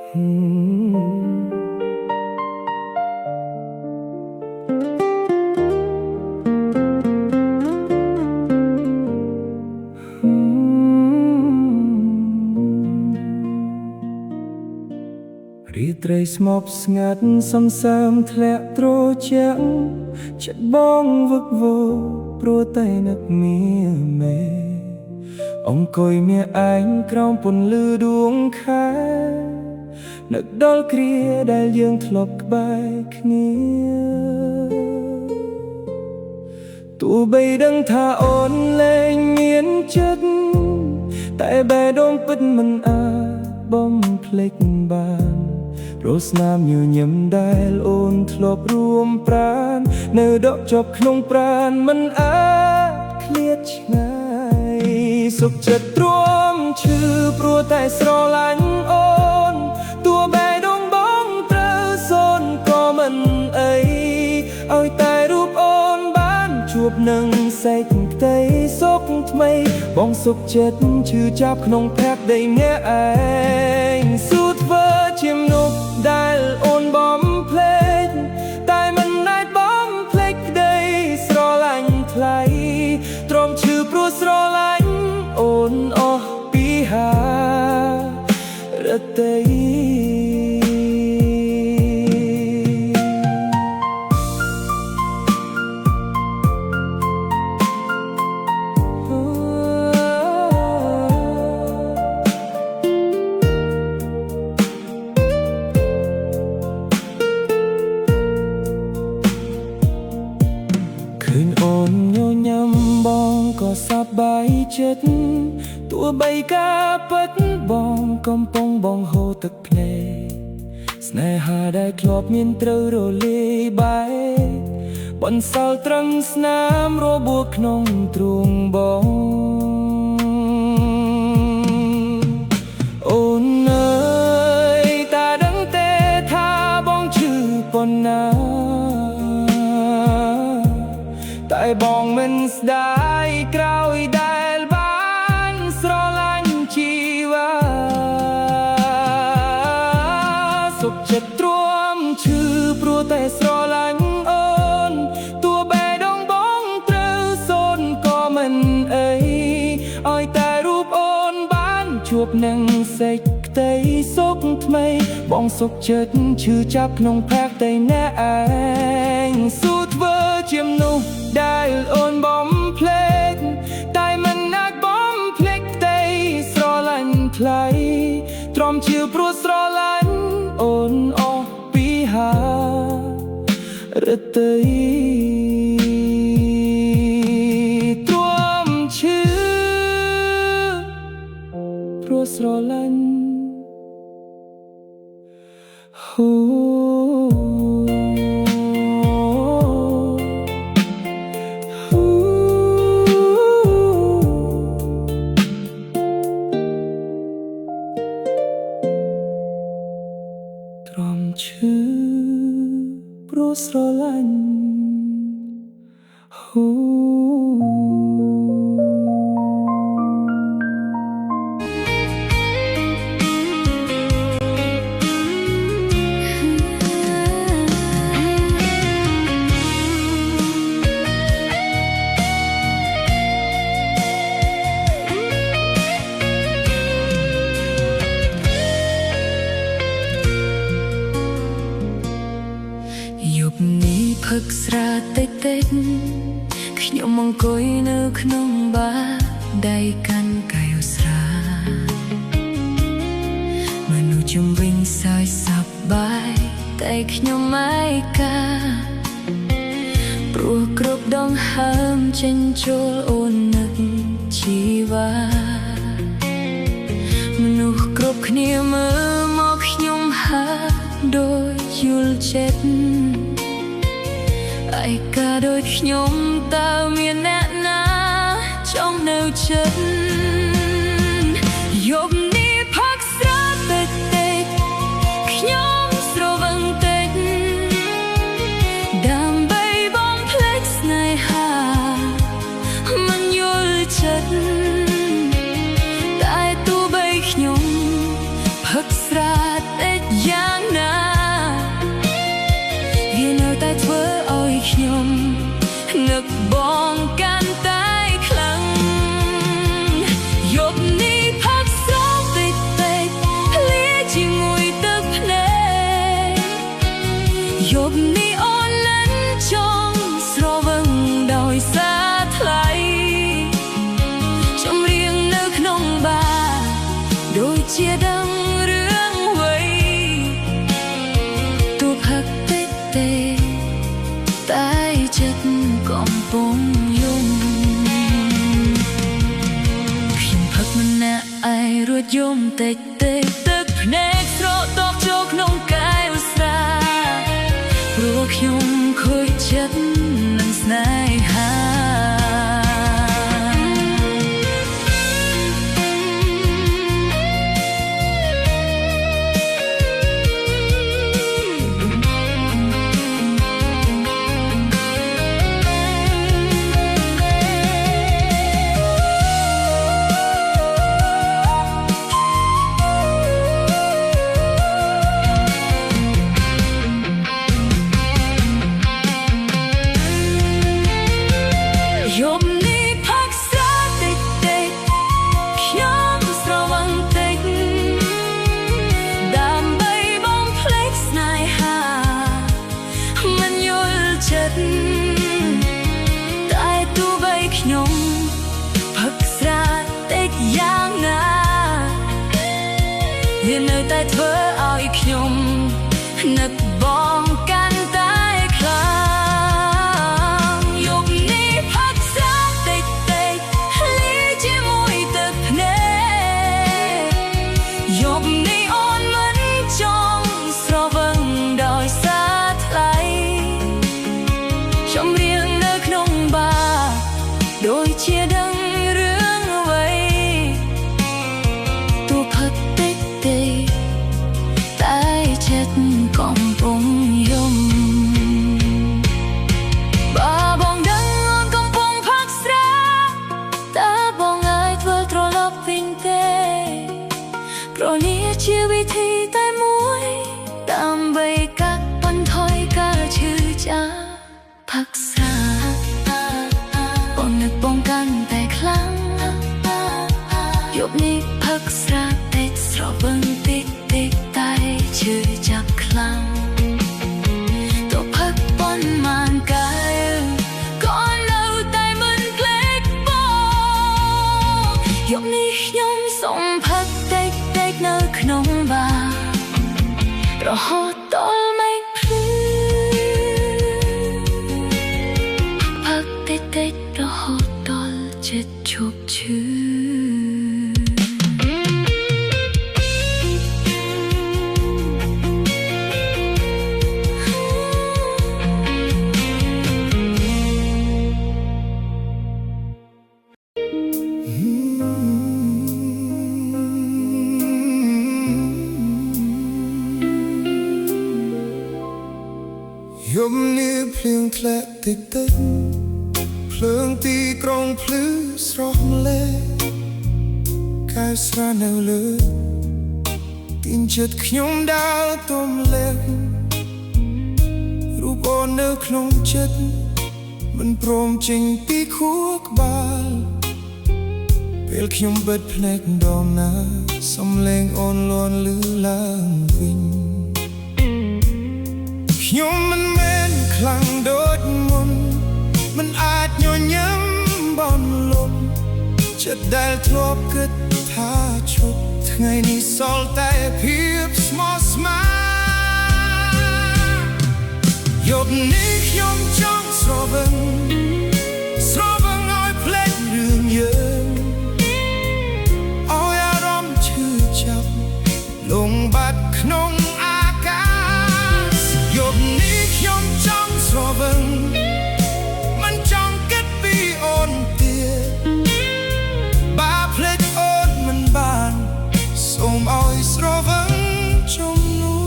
រីត្រីស្មប់ស្ងាត់សំសើមធ្លាក់ត្រជាក់ចិត្តបងវឹកវរព្រោះតែនឹកមានមេអង្គុយមានឯងក្រោមពន្លឺដួងខែនឹកដល់គ្រាដែលយើងធ្លាប់ក្បែរគ្នាទោះបីដឹងថាអូនលែងមានចិត្តតែបេះដូងពិតមិនអាចបំភ្លេចបានព្រោះស្នាមញញឹមដែលអូនធ្លាប់រួមប្រាណនៅដកជាប់ក្នុងប្រាណមិនអាចឃ្លាតឆ្ងាយសុខចិត្តទ្រាំឈឺព្រោះតែស្រឡាញ់អូនទោះបេះដូងបងត្រូវសូនក៏មិនអីឲ្យតែរូបអូនបានជួបនឹងសេចក្តីសុខថ្មីបងសុខចិត្តឈឺចាប់ក្នុងភក្តីម្នាក់ឯងស៊ូធ្វើជាមនុស្សដែលអូនបំភ្លេចតែមិនអាចបំភ្លេចក្តីស្រឡាញ់ថ្លៃទ្រាំឈឺព្រោះស្រឡាញ់អូនអស់ពីហារតីឃើញអូនញញឹមបងក៏សប្បាយចិត្តទោះបីការពិតបងកំពុងបងហូរទឹកភ្នែកស្នេហាដែលធ្លាប់មានត្រូវរលាយបែកបន្សល់ត្រឹមស្នាមរបួសក្នុងទ្រូងបងអូនអើយតាដឹងទេថាបងឈឺប៉ុណ្ណាតែបងមិនស្ដាយក្រោយដែលបានស្រឡាញ់ជីវ៉ាសុខចិត្តទ្រាំឈឺព្រោះតែស្រឡាញ់អូនទោះបេះដូងបងត្រូវសូនក៏មិនអីឲ្យតែរូបអូនបានជួបនឹងសេចក្តីសុខថ្មីបងសុខចិត្តឈឺចាប់ក្នុងភក្តីម្នាក់ឯងស៊ូធ្វើជាមនុស្សដែលអូនបំភ្លេចតែមិនអាចបំភ្លេចក្តីស្រឡាញ់ថ្លៃទ្រាំឈឺព្រោះស្រឡាញ់អូនអស់ពីហារតីទ្រាំឈឺព្រោះស្រឡាញ់ទ្រាំឈឺព្រោះស្រឡាញ់ផឹកស្រាតិចតិចខ្ញុំអង្គុយនៅក្នុងបារដៃកាន់កាយស្រាមនុស្សជុំវិញសើចសប្បាយតែខ្ញុំឯកាព្រោះគ្រប់ដងហើមចេញចូលអូននឹកជីវ៉ាមនុស្សគ្រប់គ្នាមើលមកខ្ញុំហាក់ដូចយល់ចិត្តឯកាដូចខ្ញុំតើមានអ្នកណាចង់នៅចិត្តយប់នេះផឹកស្រាតិចតិចខ្ញុំស្រវឹងតិចដើម្បីបំភ្លេចស្នេហាមិនយល់ចិត្តតែទោះបីខ្ញុំផឹកស្រាតិច ប់នេះអូនលិនចង់ស្រវឹងដោយសារថ្លៃចម្រៀងនៅក្នុងបារដូចជាដឹងរឿងវ័យទូផឹកតិចទេតែចិត្តកំពុងយំខ្ញុំផឹកម្នាក់ឯងរួចយំតិចទេទឹកភ្នែកស្រកតបចូលក្នុងកាយឧស្សាហ៍ព្រោះខ្ញុំខូចចិត្តនឹងស្នេហាយប់នេះផឹកស្រាតិចតិចខ្ញុំស្រវឹងតិចដើម្បីបំភ្លេចស្នេហាមិនយល់ចិត្តតែទោះបីខ្ញុំផឹកស្រាតិចយ៉ាងណាវានៅតែធ្វើឲ្យខ្ញុំនឹកបងកាន់តែខ្លាំងយប់នេះផឹកស្រាតិចតិចលាជាមួយទឹកភ្នែកយប់នេះអូនមិនចង់ស្រវឹងដោយសារថ្លៃចម្រៀងនៅក្នុងបារដូចជាដឹងរឿងអ្វីទូផឹកតិចទេតែចិត្តកំពុងយំបើបងដឹងអូនកំពុងផឹកស្រាតើបងអាចធ្វើត្រឡប់វិញទេព្រោះនេះជាវិធីតែមួយដើម្បីកាត់បន្ថយការឈឺចាប់ផឹកស្រាបងនឹកបងកាន់តែខ្លាំងយប់នេះផឹកស្រាតិចស្រវឹងតិចតិចតែឈឺចាប់ខ្លាំងទោះផឹកប៉ុន្មានកាយក៏នៅតែមិនភ្លេចបងយប់នេះខ្ញុំសូមផឹកតិចតិចនៅក្នុងបាររហូតដល់មេឃភ្លឺផឹកតិចតិចរហូតដល់ចិត្តឈប់ឈឺយប់នេះភ្លៀងធ្លាក់តិចតិចភ្លើងទីក្រុងភ្លឺស្រស់ម្លេះកែវស្រានៅលើទាញចិត្តខ្ញុំដើរទុំលេងរូបអូននៅក្នុងចិត្តមិនព្រមចេញពីខួរក្បាលពេលខ្ញុំបិទភ្នែកម្ដងណាសំឡេងអូនលាន់លឺឡើងវិញខ្ញុំមិនមែនខ្លាំងដូចមុនមិនអាចញញឹមបន់លំចិត្តដែលធ្លាប់គិតថាឈប់ថ្ងៃនេះសល់តែភាពស្មោះស្ម័គ្រយប់នេះខ្ញុំចង់ស្រវឹងឲ្យភ្លេចរឿងយើងឲ្យអារម្មណ៍ឈឺចាប់លងបាត់ក្នុងអាកាសយប់នេះខ្ញុំចង់ស្រវឹងមិនចង់គិតពីអូនទៀតបើភ្លេចអូនមិនបានសូមឲ្យស្រវឹងជំនួស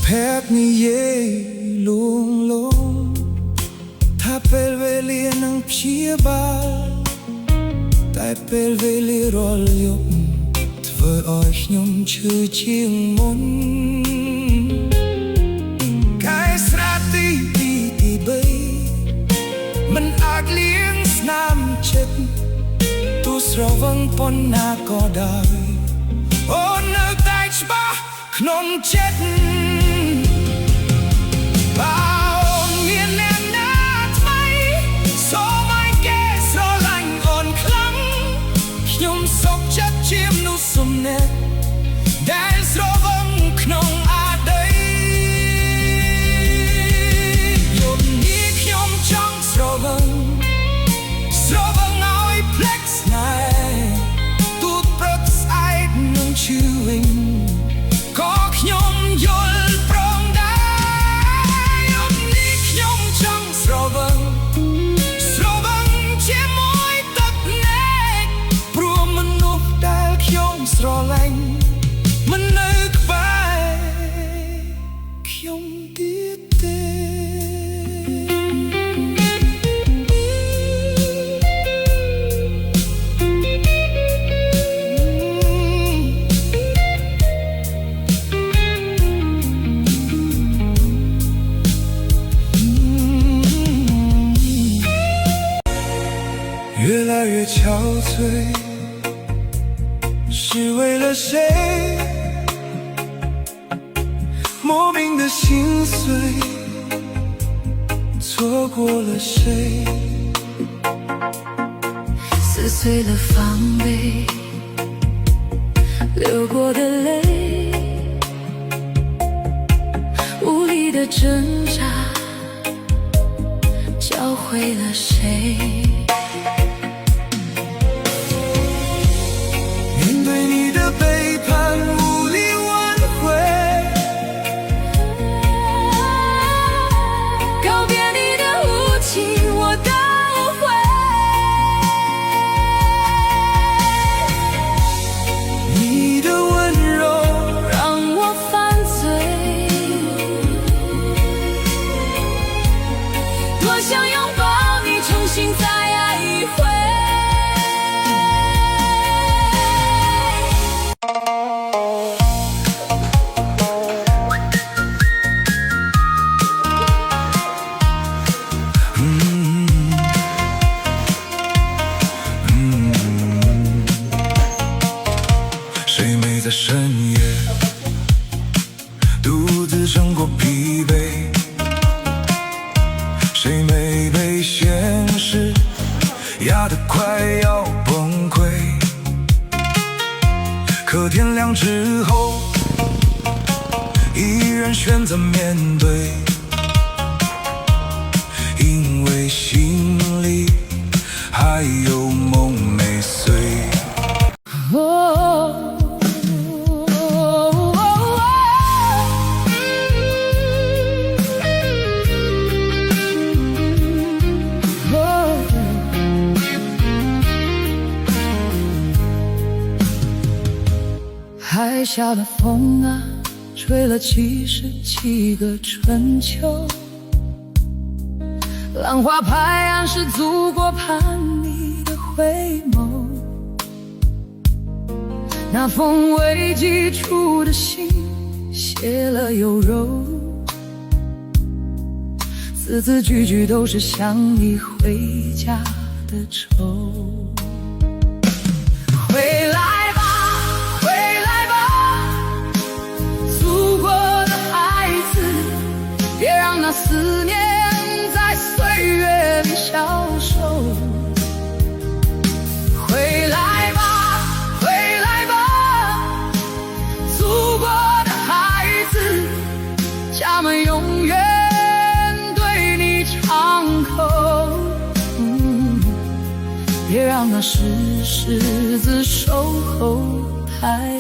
แพทย์นิយាយលួងលោមថាពេលវេលានឹងព្យាបាលតែពេលវេលារាល់យប់ធ្វើឲ្យខ្ញុំឈឺជាងមុនកាយស្រាទី3មិនអាចលៀងស្នាមចិត្តទោះស្រវឹងប៉ុណ្ណាក៏ដោយអូននៅតែច្បាស់ក្នុងចិត្តបើអូនមានអ្នកណាថ្មីសូមឲ្យគេស្រឡាញ់អូនខ្លាំងខ្ញុំសុខចិត្តជាមនុស្សសំណេះដែលស្រវឹងក្នុងអតីតយប់នេះខ្ញុំចង់ស្រវឹងឲ្យភ្លេចស្នេហ៍ទូតព្រឹកស្អែកនឹងឈឺវិញក៏ខ្ញុំយល់ព្រមដែរយប់នេះខ្ញុំចង់ស្រវឹងជាមួយទឹកភ្នែកព្រោះមនុស្សដែលខ្ញុំស្រឡាញ់មិននៅក្បែរខ្ញុំទៀតទេ越来越憔悴，是为了谁？莫名的心碎，错过了谁？撕碎了防备，流过的泪，无力的挣扎，教会了谁？对你的背叛无力挽回，告别你的无情我都会，你的温柔让我犯罪，多想拥抱你重新再爱一回。谁没在深夜独自撑过疲惫？谁没被现实压得快要崩溃？可天亮之后，依然选择面对，因为心里还有梦没碎。海下的风啊，吹了77个春秋。浪花拍岸时，祖国盼你的回眸。那封未寄出的信，写了又揉，字字句句都是想你回家的愁。回来。那思念在岁月里消瘦，回来吧，回来吧，祖国的孩子，家门永远对你敞口。别让那石狮子守候太